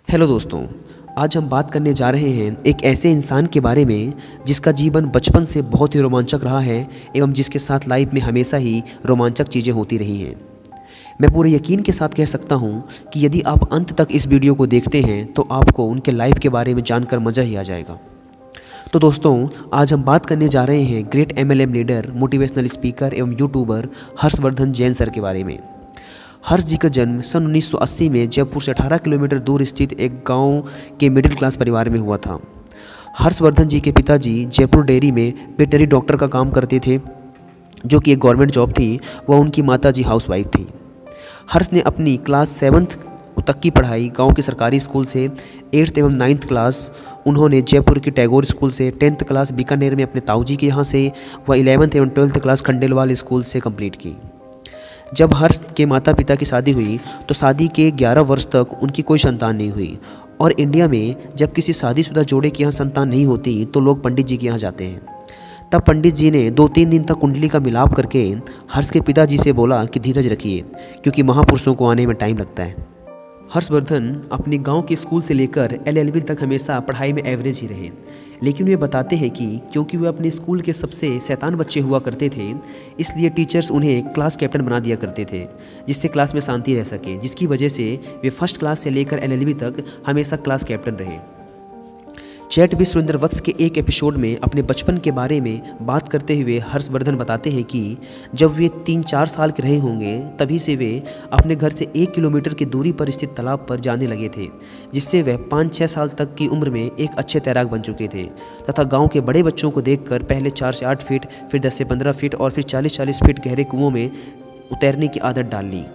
Hello दोस्तों। आज हम बात करने जा रहे हैं एक ऐसे इंसान के बारे में जिसका जीवन बचपन से बहुत ही रोमांचक रहा है एवं जिसके साथ लाइफ में हमेशा ही रोमांचक चीज़ें होती रही हैं। मैं पूरे यकीन के साथ कह सकता हूं कि यदि आप अंत तक इस वीडियो को देखते हैं तो आपको उनके लाइफ के बारे में जानकर मज़ा ही आ जाएगा। तो दोस्तों, आज हम बात करने जा रहे हैं great MLM leader, motivational speaker एवं यूट्यूबर हर्षवर्धन जैन सर के बारे में। हर्ष जी का जन्म सन 1980 में जयपुर से 18 किलोमीटर दूर स्थित एक गांव के मिडिल क्लास परिवार में हुआ था। हर्षवर्धन जी के पिताजी जयपुर डेयरी में वेटनरी डॉक्टर का काम करते थे, जो कि एक गवर्नमेंट जॉब थी। वह उनकी माता जी हाउसवाइफ थी। हर्ष ने अपनी क्लास 7th तक की पढ़ाई गांव के सरकारी स्कूल से, 8th एवं 9th क्लास उन्होंने जयपुर की टैगोर स्कूल से, 10th क्लास बीकानेर में अपने ताऊजी के यहाँ से, व 11th एवं 12th क्लास खंडेलवाल स्कूल से कंप्लीट की। जब हर्ष के माता पिता की शादी हुई तो शादी के 11 वर्ष तक उनकी कोई संतान नहीं हुई। और इंडिया में जब किसी शादीशुदा जोड़े के यहाँ संतान नहीं होती तो लोग पंडित जी के यहाँ जाते हैं। तब पंडित जी ने 2-3 दिन तक कुंडली का मिलाप करके हर्ष के पिताजी से बोला कि धीरज रखिए, क्योंकि महापुरुषों को आने में टाइम लगता है। हर्षवर्धन अपने गांव के स्कूल से लेकर LLB तक हमेशा पढ़ाई में एवरेज ही रहे, लेकिन वे बताते हैं कि क्योंकि वे अपने स्कूल के सबसे शैतान बच्चे हुआ करते थे, इसलिए टीचर्स उन्हें क्लास कैप्टन बना दिया करते थे, जिससे क्लास में शांति रह सके, जिसकी वजह से वे फर्स्ट क्लास से लेकर LLB तक हमेशा क्लास कैप्टन रहे। चैट विद सुरेंद्र वत्स के एक एपिसोड में अपने बचपन के बारे में बात करते हुए हर्षवर्धन बताते हैं कि जब वे 3-4 साल के रहे होंगे तभी से वे अपने घर से 1 किलोमीटर की दूरी पर स्थित तालाब पर जाने लगे थे, जिससे वह 5-6 साल तक की उम्र में एक अच्छे तैराक बन चुके थे तथा गांव के बड़े बच्चों को देखकर पहले 4 से 8 फीट, फिर 10 से 15 फीट और फिर 40-40 फीट गहरे कुओं में उतरने की आदत डाल ली।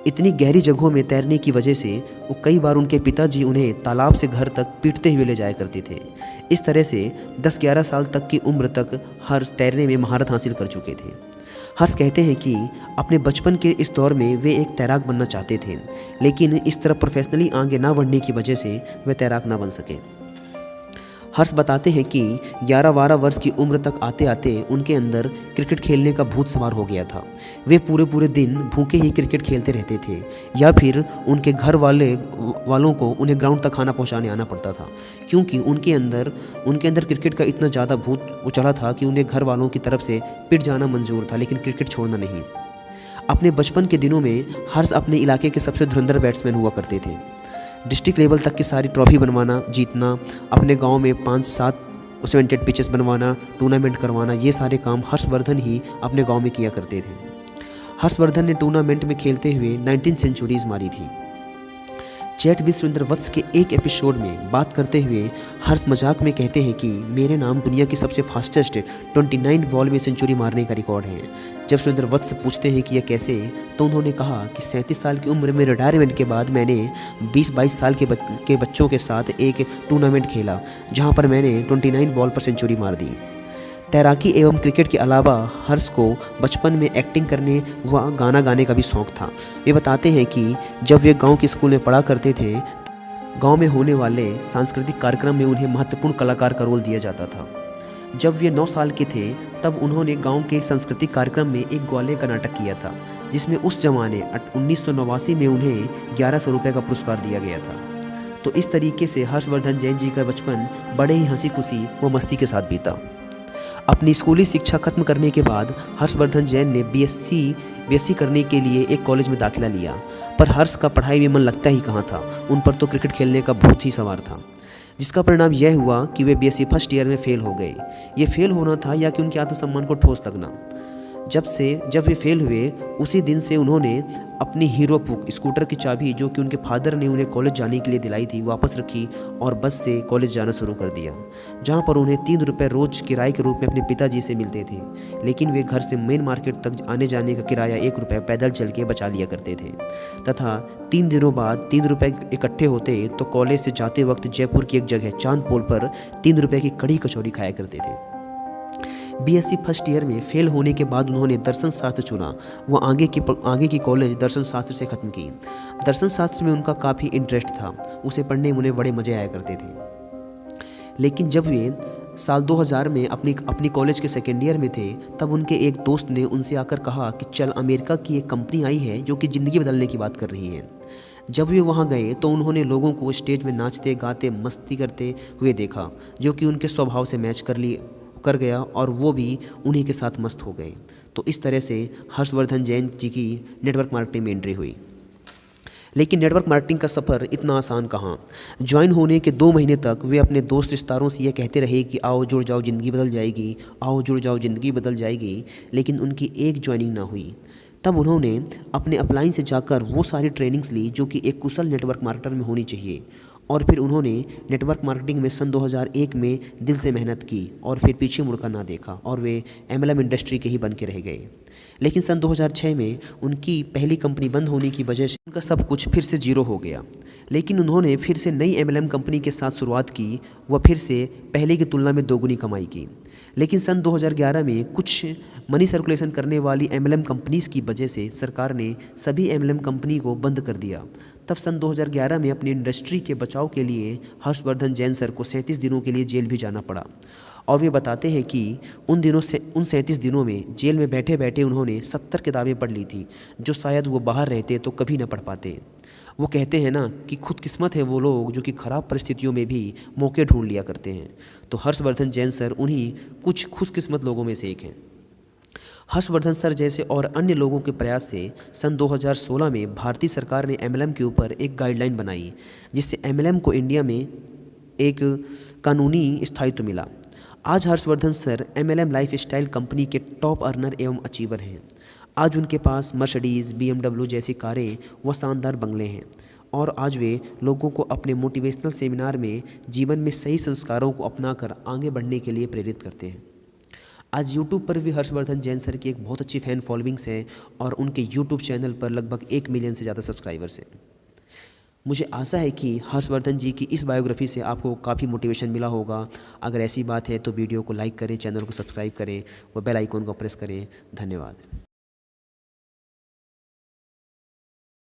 इतनी गहरी जगहों में तैरने की वजह से वो कई बार उनके पिताजी उन्हें तालाब से घर तक पीटते हुए ले जाया करते थे। इस तरह से 10-11 साल तक की उम्र तक हर्ष तैरने में महारत हासिल कर चुके थे। हर्ष कहते हैं कि अपने बचपन के इस दौर में वे एक तैराक बनना चाहते थे, लेकिन इस तरह प्रोफेशनली आगे ना बढ़ने की वजह से वे तैराक ना बन सके। हर्ष बताते हैं कि 11-12 वर्ष की उम्र तक आते आते उनके अंदर क्रिकेट खेलने का भूत सवार हो गया था। वे पूरे दिन भूखे ही क्रिकेट खेलते रहते थे, या फिर उनके घर वालों को उन्हें ग्राउंड तक खाना पहुंचाने आना पड़ता था, क्योंकि उनके अंदर क्रिकेट का इतना ज़्यादा भूत उचड़ा था कि उन्हें घर वालों की तरफ से पिट जाना मंजूर था, लेकिन क्रिकेट छोड़ना नहीं। अपने बचपन के दिनों में हर्ष अपने इलाके के सबसे धुरंधर बैट्समैन हुआ करते थे। डिस्ट्रिक्ट लेवल तक की सारी ट्रॉफी बनवाना, जीतना, अपने गांव में 5-7 सीमेंटेड पिचेस बनवाना, टूर्नामेंट करवाना, ये सारे काम हर्षवर्धन ही अपने गांव में किया करते थे। हर्षवर्धन ने टूर्नामेंट में खेलते हुए 19 सेंचुरीज मारी थी। चैट विद सुरेंद्र वत्स के एक एपिसोड में बात करते हुए हर्ष मजाक में कहते हैं कि मेरे नाम दुनिया की सबसे फास्टेस्ट 29 बॉल में सेंचुरी मारने का रिकॉर्ड है। जब सुरेंद्र वत्स से पूछते हैं कि यह कैसे, तो उन्होंने कहा कि 37 साल की उम्र में रिटायरमेंट के बाद मैंने 20-22 साल के बच्चों के साथ एक टूर्नामेंट खेला, जहां पर मैंने 29 बॉल पर सेंचुरी मार दी। तैराकी एवं क्रिकेट के अलावा हर्ष को बचपन में एक्टिंग करने व गाना गाने का भी शौक़ था। वे बताते हैं कि जब वे गांव के स्कूल में पढ़ा करते थे, गांव में होने वाले सांस्कृतिक कार्यक्रम में उन्हें महत्वपूर्ण कलाकार का रोल दिया जाता था। जब वे 9 साल के थे तब उन्होंने गांव के सांस्कृतिक कार्यक्रम में एक ग्वाले का नाटक किया था, जिसमें उस जमाने 1989 में उन्हें 1100 रुपये का पुरस्कार दिया गया था। तो इस तरीके से हर्षवर्धन जैन जी का बचपन बड़े ही हंसी खुशी व मस्ती के साथ बीता। अपनी स्कूली शिक्षा खत्म करने के बाद हर्षवर्धन जैन ने BSc करने के लिए एक कॉलेज में दाखिला लिया, पर हर्ष का पढ़ाई में मन लगता ही कहाँ था। उन पर तो क्रिकेट खेलने का भूत ही सवार था, जिसका परिणाम यह हुआ कि वे BSc फर्स्ट ईयर में फेल हो गए। ये फेल होना था या कि उनके आत्मसम्मान को ठोस लगना। जब वे फेल हुए, उसी दिन से उन्होंने अपनी हीरो पुक स्कूटर की चाबी, जो कि उनके फादर ने उन्हें कॉलेज जाने के लिए दिलाई थी, वापस रखी और बस से कॉलेज जाना शुरू कर दिया, जहां पर उन्हें 3 रुपये रोज किराए के रूप में अपने पिताजी से मिलते थे। लेकिन वे घर से मेन मार्केट तक आने जाने का किराया 1 रुपये पैदल चल के बचा लिया करते थे, तथा 3 दिनों बाद 3 रुपये इकट्ठे होते तो कॉलेज से जाते वक्त जयपुर की एक जगह चांद पोल पर 3 रुपये की कड़ी कचौड़ी खाया करते थे। BSc फर्स्ट ईयर में फेल होने के बाद उन्होंने दर्शन शास्त्र चुना। वो आगे की कॉलेज दर्शन शास्त्र से ख़त्म की। दर्शन शास्त्र में उनका काफ़ी इंटरेस्ट था, उसे पढ़ने में उन्हें बड़े मज़े आया करते थे। लेकिन जब वे साल 2000 में अपनी कॉलेज के सेकेंड ईयर में थे, तब उनके एक दोस्त ने उनसे आकर कहा कि चल, अमेरिका की एक कंपनी आई है जो कि ज़िंदगी बदलने की बात कर रही है। जब वे वहाँ गए तो उन्होंने लोगों को स्टेज में नाचते गाते मस्ती करते हुए देखा, जो कि उनके स्वभाव से मैच कर गया और वो भी उन्हीं के साथ मस्त हो गए। तो इस तरह से हर्षवर्धन जैन जी की नेटवर्क मार्केटिंग में एंट्री हुई। लेकिन नेटवर्क मार्केटिंग का सफ़र इतना आसान कहाँ। ज्वाइन होने के 2 महीने तक वे अपने दोस्त रिश्तेदारों से यह कहते रहे कि आओ जुड़ जाओ ज़िंदगी बदल जाएगी, आओ जुड़ जाओ ज़िंदगी बदल जाएगी, लेकिन उनकी एक ज्वाइनिंग ना हुई। तब उन्होंने अपने अपलाइन से जाकर वो सारी ट्रेनिंग्स ली जो कि एक कुशल नेटवर्क मार्केटर में होनी चाहिए, और फिर उन्होंने नेटवर्क मार्केटिंग में सन 2001 में दिल से मेहनत की और फिर पीछे मुड़कर ना देखा और वे MLM इंडस्ट्री के ही बन के रह गए। लेकिन सन 2006 में उनकी पहली कंपनी बंद होने की वजह से उनका सब कुछ फिर से जीरो हो गया। लेकिन उन्होंने फिर से नई MLM कंपनी के साथ शुरुआत की, वह फिर से पहले की तुलना में दोगुनी कमाई की। लेकिन सन 2011 में कुछ मनी सर्कुलेशन करने वाली MLM कंपनीज़ की वजह से सरकार ने सभी MLM कंपनी को बंद कर दिया। तब सन 2011 में अपनी इंडस्ट्री के बचाव के लिए हर्षवर्धन जैन सर को 37 दिनों के लिए जेल भी जाना पड़ा। और वे बताते हैं कि उन 37 दिनों में जेल में बैठे बैठे उन्होंने 70 किताबें पढ़ ली थी, जो शायद वो बाहर रहते तो कभी न पढ़ पाते। वो कहते हैं ना कि खुदकिस्मत है वो लोग जो कि ख़राब परिस्थितियों में भी मौके ढूंढ लिया करते हैं। तो हर्षवर्धन जैन सर उन्हीं कुछ खुशकिस्मत लोगों में से एक हैं। हर्षवर्धन सर जैसे और अन्य लोगों के प्रयास से सन 2016 में भारतीय सरकार ने MLM के ऊपर एक गाइडलाइन बनाई, जिससे MLM को इंडिया में एक कानूनी स्थायित्व मिला। आज Harshvardhan sir MLM lifestyle company के टॉप अर्नर एवं अचीवर हैं। आज उनके पास मर्सिडीज़, BMW जैसी कारें व शानदार बंगले हैं, और आज वे लोगों को अपने मोटिवेशनल सेमिनार में जीवन में सही संस्कारों को अपनाकर आगे बढ़ने के लिए प्रेरित करते हैं। आज यूट्यूब पर भी हर्षवर्धन जैन सर की एक बहुत अच्छी फ़ैन फॉलोइंग्स है और उनके यूट्यूब चैनल पर लगभग 1 मिलियन से ज़्यादा सब्सक्राइबर्स हैं। मुझे आशा है कि हर्षवर्धन जी की इस बायोग्राफी से आपको काफ़ी मोटिवेशन मिला होगा। अगर ऐसी बात है तो वीडियो को लाइक करें, चैनल को सब्सक्राइब करें व बेल आइकन को प्रेस करें। धन्यवाद।